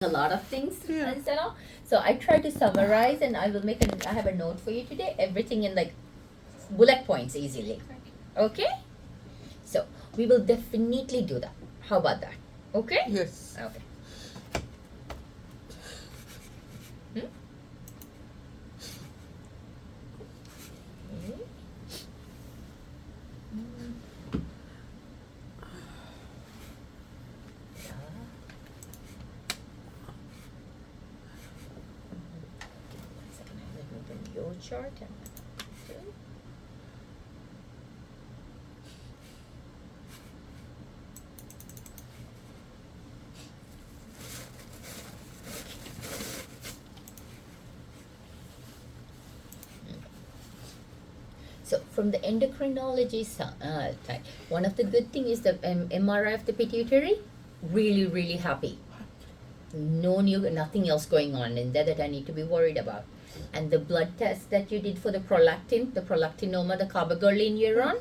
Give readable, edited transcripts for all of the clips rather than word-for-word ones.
a lot of things instead of. So I try to summarize, and I have a note for you today. Everything in like bullet points easily. Okay. So we will definitely do that. How about that? Okay. Yes. Okay. Hmm? Okay. One second, let me bring your chart and so from the endocrinology side, one of the good thing is the MRI of the pituitary, really happy. No new, nothing else going on in there that I need to be worried about. And the blood test that you did for the prolactinoma, the carbogoline you're on,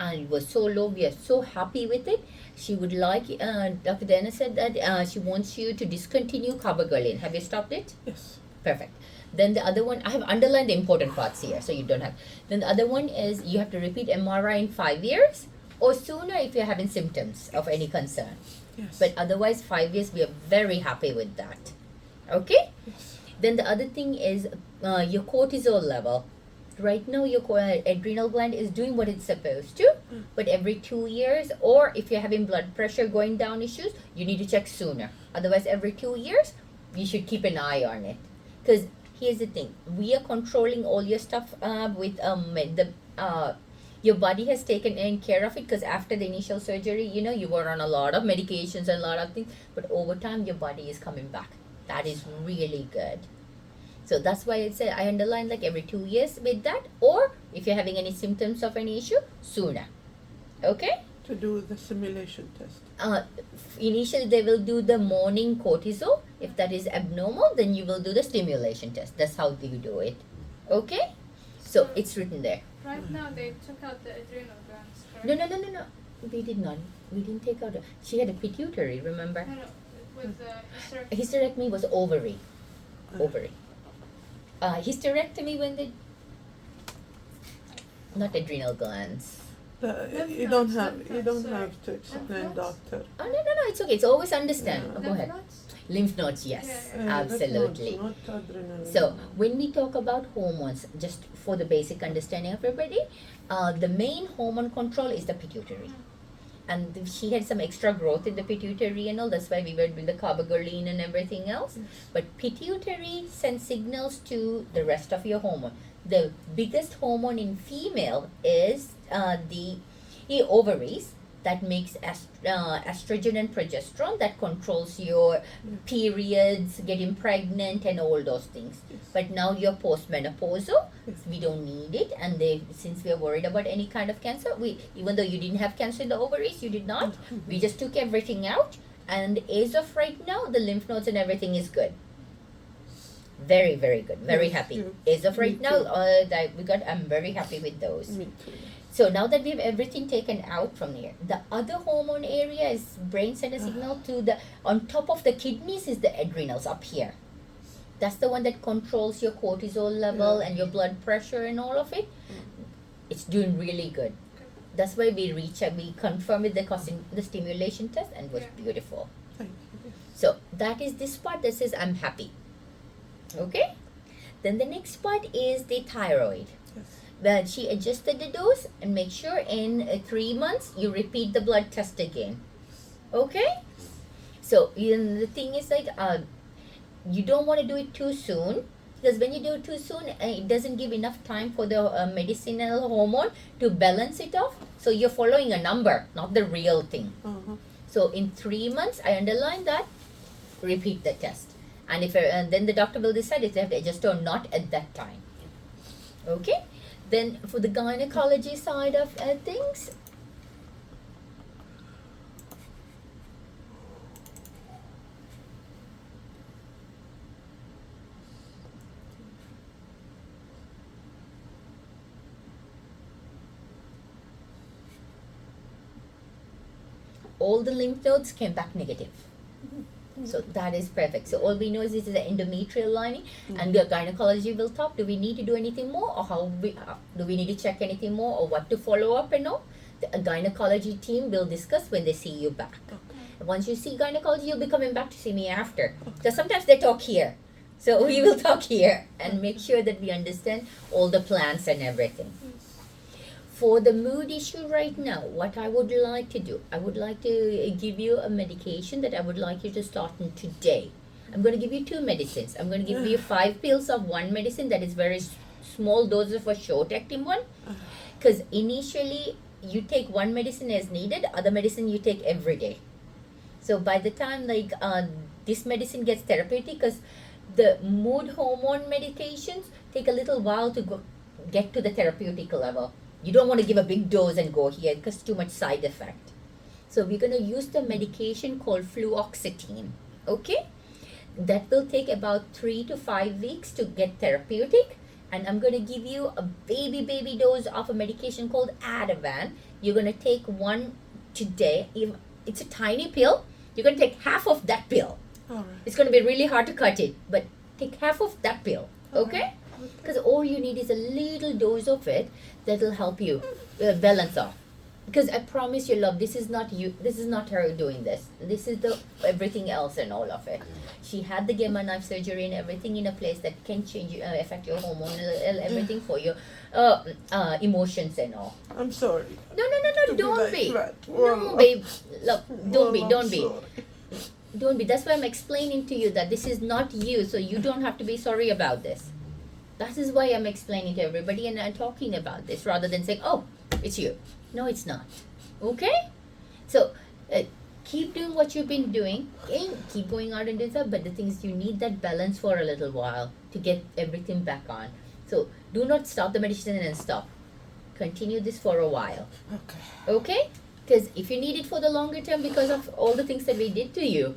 and it was so low. We are so happy with it. She would like, Dr. Dana said that she wants you to discontinue carbogoline. Have you stopped it? Yes. Perfect. Then the other one, I have underlined the important parts here, so you don't have. Then the other one is you have to repeat MRI in 5 years or sooner if you're having symptoms of any concern. Yes. But otherwise, 5 years, we are very happy with that. Okay? Yes. Then the other thing is your cortisol level. Right now, your adrenal gland is doing what it's supposed to, but every 2 years, or if you're having blood pressure going down issues, you need to check sooner. Otherwise, every 2 years, you should keep an eye on it. Because here's the thing, we are controlling all your stuff with your body has taken in care of it, because after the initial surgery, you were on a lot of medications and a lot of things, but over time your body is coming back. That is really good. So that's why it said I underline like every 2 years with that, or if you're having any symptoms of any issue, sooner. Okay? To do the simulation test. Initially they will do the morning cortisol. If that is abnormal, then you will do the stimulation test. That's how you do it. Okay? So it's written there. Right now they took out the adrenal glands. Correct? No. We did not. We didn't take out. She had a pituitary, remember? No, with the Hysterectomy was ovary. Hysterectomy when they. Not adrenal glands. You don't have to explain, doctor. Oh, no, it's okay. It's always understand. Yeah. Oh, go ahead. nodes? Lymph nodes, yes, Yeah. absolutely. Not adrenaline. So when we talk about hormones, just for the basic understanding of everybody, the main hormone control is the pituitary. And she had some extra growth in the pituitary and all. That's why we were doing the carbogoline and everything else. But pituitary sends signals to the rest of your hormone. The biggest hormone in female is the ovaries, that makes estrogen and progesterone, that controls your periods, getting pregnant and all those things. Yes. But now you're postmenopausal, Yes. we don't need it, and since we are worried about any kind of cancer, even though you didn't have cancer in the ovaries, you did not, we just took everything out, and as of right now, the lymph nodes and everything is good. Very good, very Yes, happy. yes. As of right Me now, too. I'm very happy with those. Me too. So now that we have everything taken out from here, the other hormone area is brain send a signal to on top of the kidneys is the adrenals up here. That's the one that controls your cortisol level and your blood pressure and all of it. It's doing really good. That's why we confirm with the stimulation test, and it was beautiful. Thank you. So that is this part that says I'm happy. Okay? Then the next part is the thyroid. Yes. Well, she adjusted the dose, and make sure in 3 months you repeat the blood test again. Okay? So the thing is like you don't want to do it too soon, because when you do it too soon, it doesn't give enough time for the medicinal hormone to balance it off. So you're following a number, not the real thing. Uh-huh. So in 3 months, I underline that, repeat the test. And then the doctor will decide if they have to adjust or not at that time. Okay? Then for the gynecology side of things, all the lymph nodes came back negative. So that is perfect. So all we know is this is the endometrial lining, and the gynecology will talk. Do we need to do anything more, or do we need to check anything more, or what to follow up and all? The gynecology team will discuss when they see you back. Okay. Once you see gynecology, you'll be coming back to see me after. So sometimes they talk here. So we will talk here and make sure that we understand all the plans and everything. For the mood issue right now, what I would like to do, I would like to give you a medication that I would like you to start on today. I'm going to give you 2 medicines. I'm going to give you 5 pills of one medicine that is very small doses of a short-acting one. Because initially, you take one medicine as needed, other medicine you take every day. So by the time this medicine gets therapeutic, because the mood hormone medications take a little while to get to the therapeutic level. You don't want to give a big dose and go here because too much side effect. So we're going to use the medication called fluoxetine. Okay? That will take about 3 to 5 weeks to get therapeutic. And I'm going to give you a baby dose of a medication called Ativan. You're going to take one today. It's a tiny pill. You're going to take half of that pill. All right. It's going to be really hard to cut it, but take half of that pill. Okay? Because all you need is a little dose of it that will help you balance off. Because I promise you, love, this is not you. This is not her doing this. This is the everything else and all of it. She had the gamma knife surgery and everything in a place that can change, affect your hormonal everything for your emotions and all. I'm sorry. No, don't be. Well, No, babe. Look, don't I'm be. sorry. Don't be. That's why I'm explaining to you that this is not you, so you don't have to be sorry about this. That is why I'm explaining to everybody and I'm talking about this rather than saying, oh, it's you. No, it's not. Okay? So, keep doing what you've been doing. Keep going out and doing stuff. But the thing is, you need that balance for a little while to get everything back on. So, do not stop the meditation and stop. Continue this for a while. Okay. Okay? Because if you need it for the longer term because of all the things that we did to you,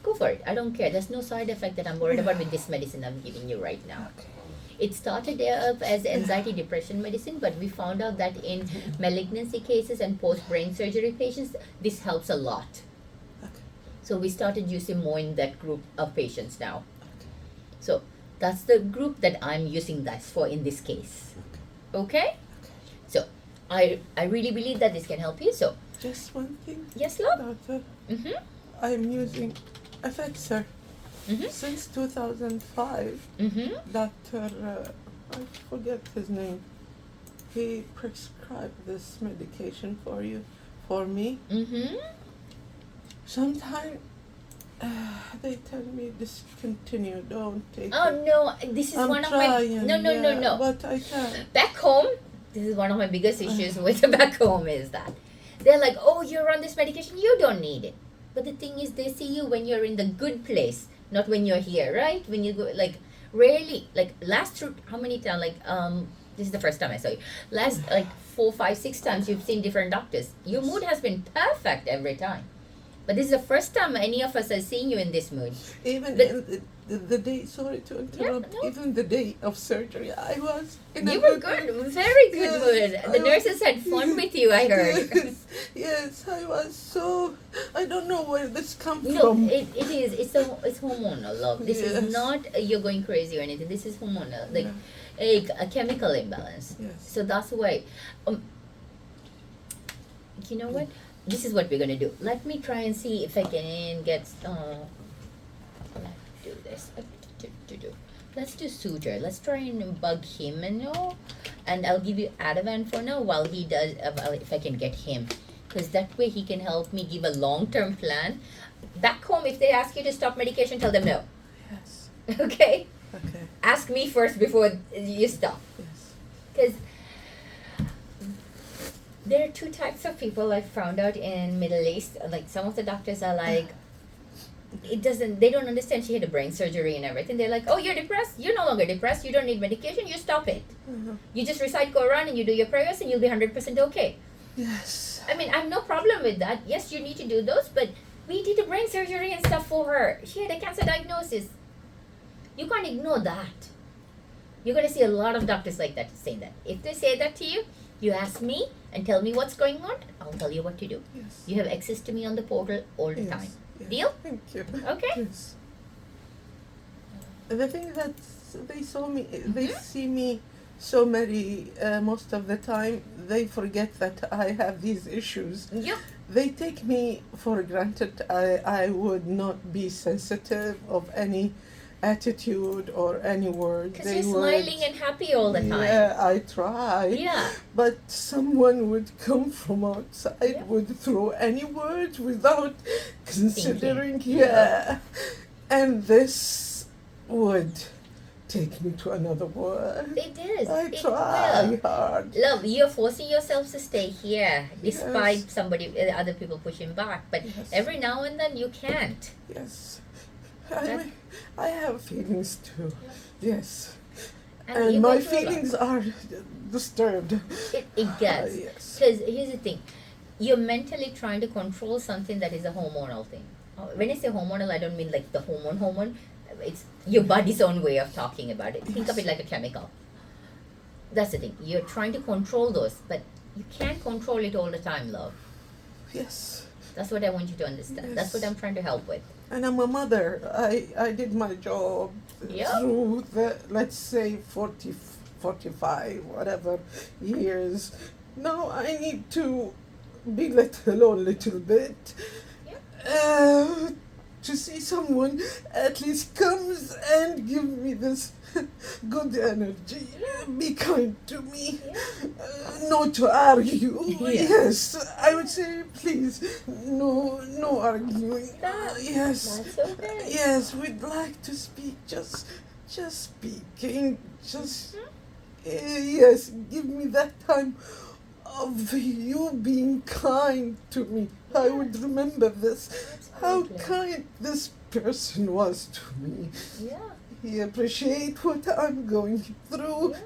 go for it. I don't care. There's no side effect that I'm worried about with this medicine I'm giving you right now. Okay. It started as anxiety depression medicine, but we found out that in malignancy cases and post-brain surgery patients, this helps a lot. Okay. So we started using more in that group of patients now. So that's the group that I'm using this for in this case. Okay? So I really believe that this can help you. So Just one thing, yes, love. doctor. Mm-hmm. I'm using Effexor Mm-hmm. since 2005. Mm-hmm. Doctor, I forget his name. He prescribed this medication for me. Mm-hmm. Sometimes they tell me discontinue, don't take Oh it. no, this is I'm one of trying, my no. But I can't. Back home, this is one of my biggest issues with back home is that they're like, oh, you're on this medication, you don't need it. But the thing is, they see you when you're in the good place, not when you're here, right? When you go, like, rarely, like, how many times, like, this is the first time I saw you. Last, like, 4, 5, 6 times you've seen different doctors. Your mood has been perfect every time. But this is the first time any of us are seeing you in this mood. Even But- in the day, sorry to interrupt, no. even the day of surgery, I was in a You were good good, very good Yes, mood. The I nurses had fun with you, I heard. Yes, I was so, I don't know where this come No, from. it is. It's hormonal, love. This Yes. is not you're going crazy or anything. This is hormonal, like Yeah. a chemical imbalance. Yes. So that's why. You know what? This is what we're gonna do. Let me try and see if I can get. Let's do this. Let's do Suitor. Let's try and bug him and all. And I'll give you Ativan for now while he does. If I can get him, because that way he can help me give a long-term plan. Back home, if they ask you to stop medication, tell them no. Yes. Okay. Okay. Ask me first before you stop. Yes. Because there are 2 types of people I found out in Middle East. Like some of the doctors are like, they don't understand she had a brain surgery and everything. They're like, oh, you're depressed? You're no longer depressed. You don't need medication. You stop it. Uh-huh. You just recite Quran and you do your prayers and you'll be 100% okay. Yes. I mean, I have no problem with that. Yes, you need to do those, but we did a brain surgery and stuff for her. She had a cancer diagnosis. You can't ignore that. You're going to see a lot of doctors like that saying that. If they say that to you, you ask me and tell me what's going on, I'll tell you what to do. Yes. You have access to me on the portal all the Yes. time. Yeah. Deal? Thank you. Okay. Yes. The thing that they see me so many, most of the time, they forget that I have these issues. Yep. They take me for granted. I would not be sensitive of any attitude or any word. Because you're smiling and happy all the time. Yeah, I try. Yeah. But someone would come from outside, Yeah. would throw any word without considering. Thinking. Yeah. And this would take me to another world. It is. I It try will. hard. Love, you're forcing yourself to stay here despite Yes. other people pushing back. But Yes. every now and then you can't. Yes. That- I have feelings too. Yes. you And go my through a lot. feelings are disturbed. It does. Yes. Because here's the thing. You're mentally trying to control something that is a hormonal thing. When I say hormonal, I don't mean like the hormone. It's your body's own way of talking about it. Think of it like a chemical. That's the thing. You're trying to control those, but you can't control it all the time, love. Yes. That's what I want you to understand. That's what Yes. I'm trying to help with. And I'm a mother. I did my job Yeah. through the, let's say, 40, 45, whatever years. Now I need to be let alone a little bit. To see someone at least comes and give me this good energy. Be kind to me. Not to argue. Yeah. Yes, I would say please, no arguing. Yes. That's okay. Yes, we'd like to speak, just speaking, just, yes, give me that time of you being kind to me. I would remember this, how Absolutely. kind this person was to me. Yeah. He appreciates what I'm going through. Yeah.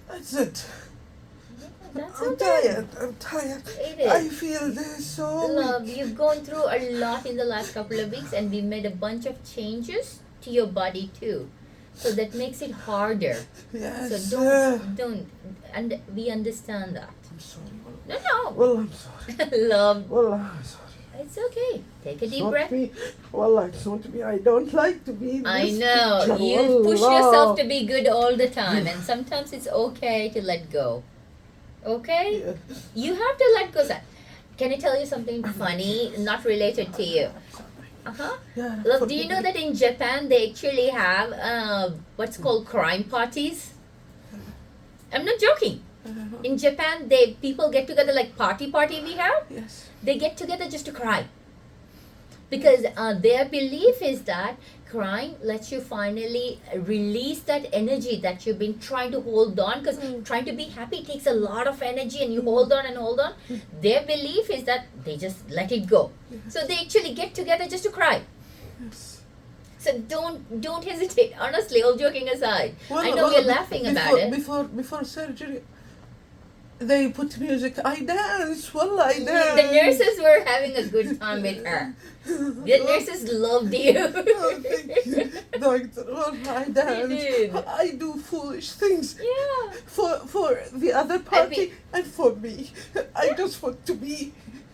That's it. That's I'm okay. tired. It is. I feel this so Love, weak. you've gone through a lot in the last couple of weeks, and we made a bunch of changes to your body too. So that makes it harder. Yes. So don't, and we understand that. I'm sorry. No. Well, I'm sorry. Love, Well, I'm sorry. it's okay. Take a It's deep not breath. me. Well, it's not me. I don't like to be in I this know. picture. You push Wallah. yourself to be good all the time, and sometimes it's okay to let go. Okay? Yeah. You have to let go. Can I tell you something funny, not related to you? Uh-huh. Yeah, Look, do you forgive know me. that in Japan they actually have what's called crime parties? I'm not joking. In Japan, people get together like party we have. Yes. They get together just to cry. Because their belief is that crying lets you finally release that energy that you've been trying to hold on. Because trying to be happy takes a lot of energy and you hold on and hold on. Their belief is that they just let it go. So they actually get together just to cry. Yes. So don't hesitate. Honestly, all joking aside, Well, I know well, you're laughing about it. Before surgery, they put music. I dance. Well, I dance. The nurses were having a good time with her. The nurses loved you. Oh, thank you, doctor. Well, I dance. did. I do foolish things. Yeah. For the other party and for me. I just want to be,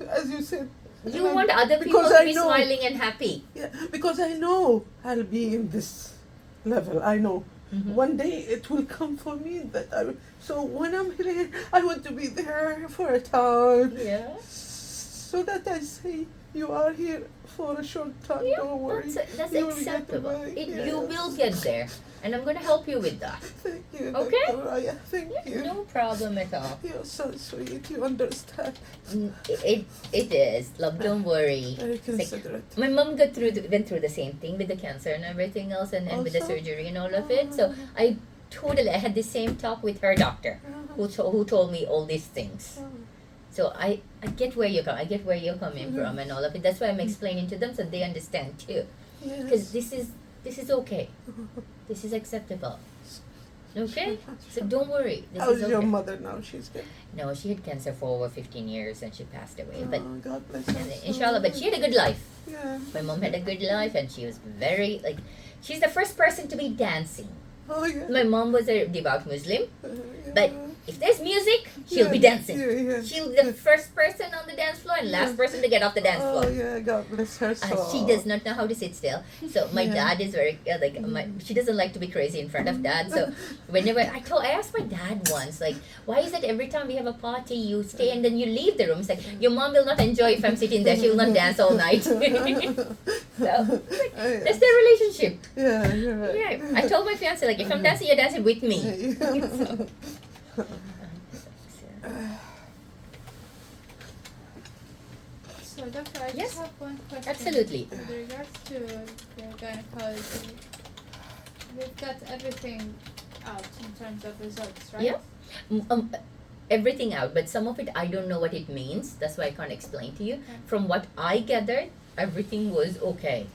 as you said. You want other people because to I be know- smiling and happy. Yeah, because I know I'll be in this level. I know. One day it will come for me that so when I'm here, I want to be there for a time. Yeah. So that I say, you are here for a short time, Yeah, don't worry. that's You will get acceptable. away. You Yes. will get there. And I'm going to help you with that. Thank you, Okay? Dr. Rayah. Thank you. No problem at all. You're so sweet. You understand. It is. Love, don't worry. Very It's like- considerate. my mom went through the same thing with the cancer and everything else and with the Also? surgery and all of it. So I had the same talk with her doctor who told me all these things. So I get where you're coming. I get where you're coming from and all of it. That's why I'm explaining to them so they understand too. Because Yes. this is okay. This is acceptable. Okay? So don't worry. This How's is okay. your mother now? She's good. No, she had cancer for over 15 years and she passed away. But Oh, God bless her. and inshallah, but she had a good life. Yeah. My mom had a good life and she was very she's the first person to be dancing. Oh, yeah. My mom was a devout Muslim, Yeah. but if there's music, she'll be Yeah, dancing. yeah, yeah. She'll be the first person on the dance floor and last person to get off the dance Oh, floor. yeah, God bless her soul. She does not know how to sit still. So my Yeah. dad is very she doesn't like to be crazy in front of dad. So whenever I asked my dad once, like, why is it every time we have a party you stay and then you leave the room? It's like, your mom will not enjoy if I'm sitting there. She will not dance all night. So that's their relationship. Yeah, you're right. Yeah. I told my fiance, like, if I'm dancing, you're dancing with me. So, doctor, I Yes. just have one question. Absolutely. With regards to the gynecology, we've got everything out in terms of results, right? Yeah. Everything out, but some of it I don't know what it means. That's why I can't explain to you. Okay. From what I gathered, everything was okay.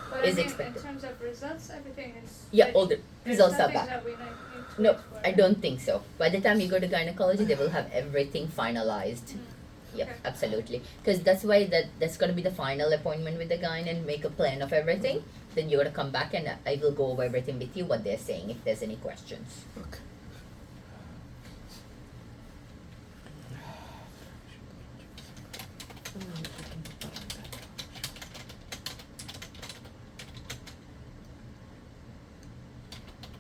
But Is I mean, expected. in terms of results, everything is. Yeah, ready. all the There's results are nothing back. that we need to No, wait for. I don't think so. By the time you go to gynecology, they will have everything finalized. Yep, Okay. absolutely. Because that's why that's going to be the final appointment with the gyne and make a plan of everything. Then you're going to come back and I will go over everything with you, what they're saying, if there's any questions. Okay.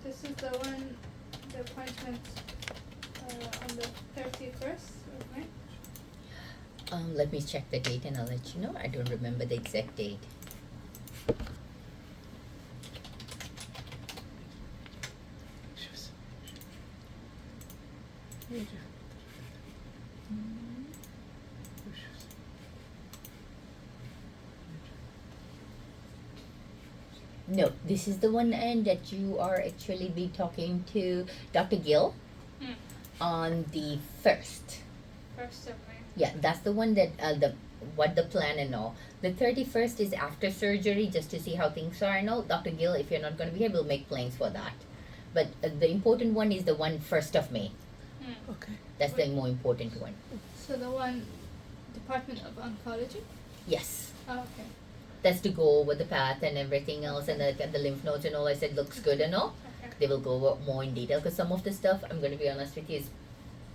This is the one, the appointment on the 31st of May. Let me check the date and I'll let you know. I don't remember the exact date. No, this is the one and that you are actually be talking to Dr. Gill on the 1st. 1st of May. Yeah, that's the one that the plan and all. The 31st is after surgery, just to see how things are and all. Dr. Gill, if you're not going to be here, we'll make plans for that. But the important one is the one 1st of May. Okay. That's the more important one. So the one, Department of Oncology? Yes. Oh, okay. That's to go over the path and everything else and the lymph nodes and all. I said looks good and all. Okay. They will go over more in detail because some of the stuff, I'm going to be honest with you, is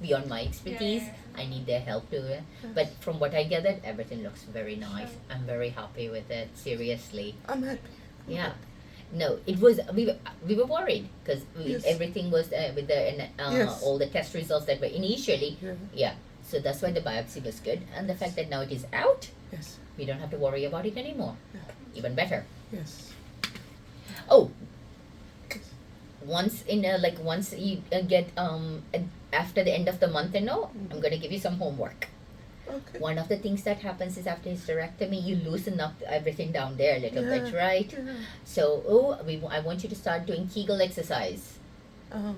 beyond my expertise. Yeah. I need their help to it. But from what I gathered, everything looks very nice. Sure. I'm very happy with it. Seriously. I'm happy. Yeah. No, it was we were worried because Yes. everything was with the Yes. all the test results that were initially. Yeah. Yeah. So that's why the biopsy was good, and the fact that now it is out, Yes. we don't have to worry about it anymore. Yeah. Even better. Yes. Oh, once once you get after the end of the month and all, I'm gonna give you some homework. Okay. One of the things that happens is after hysterectomy, you loosen up everything down there a little bit, Yeah. right? Yeah. So, I want you to start doing Kegel exercise. Uh-huh.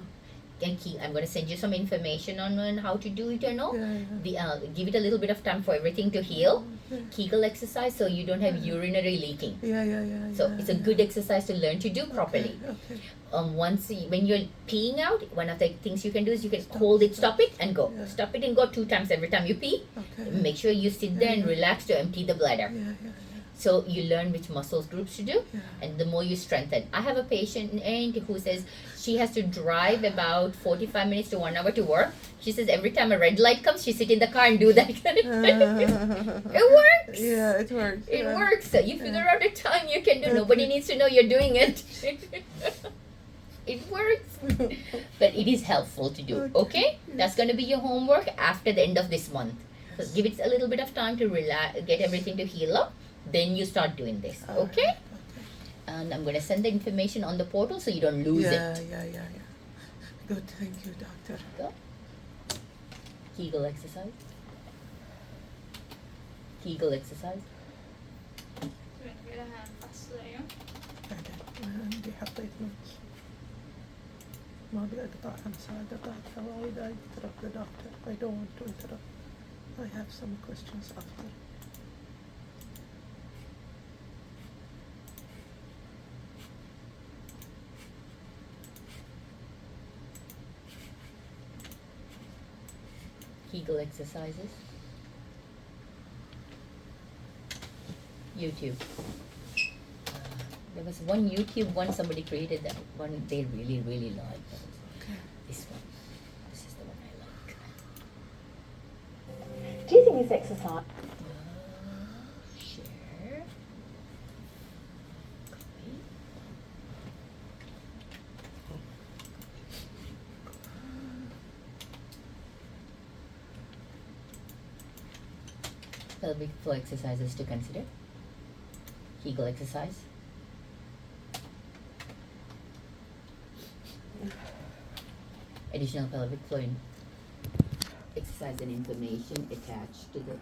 And I'm going to send you some information on how to do it and all. Yeah. Give it a little bit of time for everything to heal. Yeah. Kegel exercise so you don't have urinary leaking. Yeah. Yeah. So yeah, it's a yeah. good exercise to learn to do properly. Okay. When you're peeing out, one of the things you can do is you can hold it, stop it, and go. Yeah. Stop it and go 2 times every time you pee. Okay. Make sure you sit there and Yeah. relax to empty the bladder. Yeah. So you learn which muscles groups to do, Yeah. and the more you strengthen. I have a patient who says she has to drive about 45 minutes to 1 hour to work. She says every time a red light comes, she sit in the car and do that. It works. Yeah, it works. It yeah. works. So you figure out a time you can do. Nobody needs to know you're doing it. It works. But it is helpful to do. Okay? That's going to be your homework after the end of this month. So give it a little bit of time to relax, get everything to heal up. Then you start doing this. Okay? And I'm going to send the information on the portal so you don't lose it. Yeah. Good, thank you, doctor. Go. Kegel exercise. Kegel exercise. ما عندي حطيت نوت ما أبي أقطع مساعدة بعد فوايد I interrupt the doctor. I don't want to interrupt. I have some questions after. Kegel exercises. YouTube. There was one YouTube one somebody created that one they really liked. Okay. This one. This is the one I like. Do you think this exercise? Share. Copy. Pelvic floor exercises to consider. Kegel exercise. Additional pelvic floor exercise and information attached to the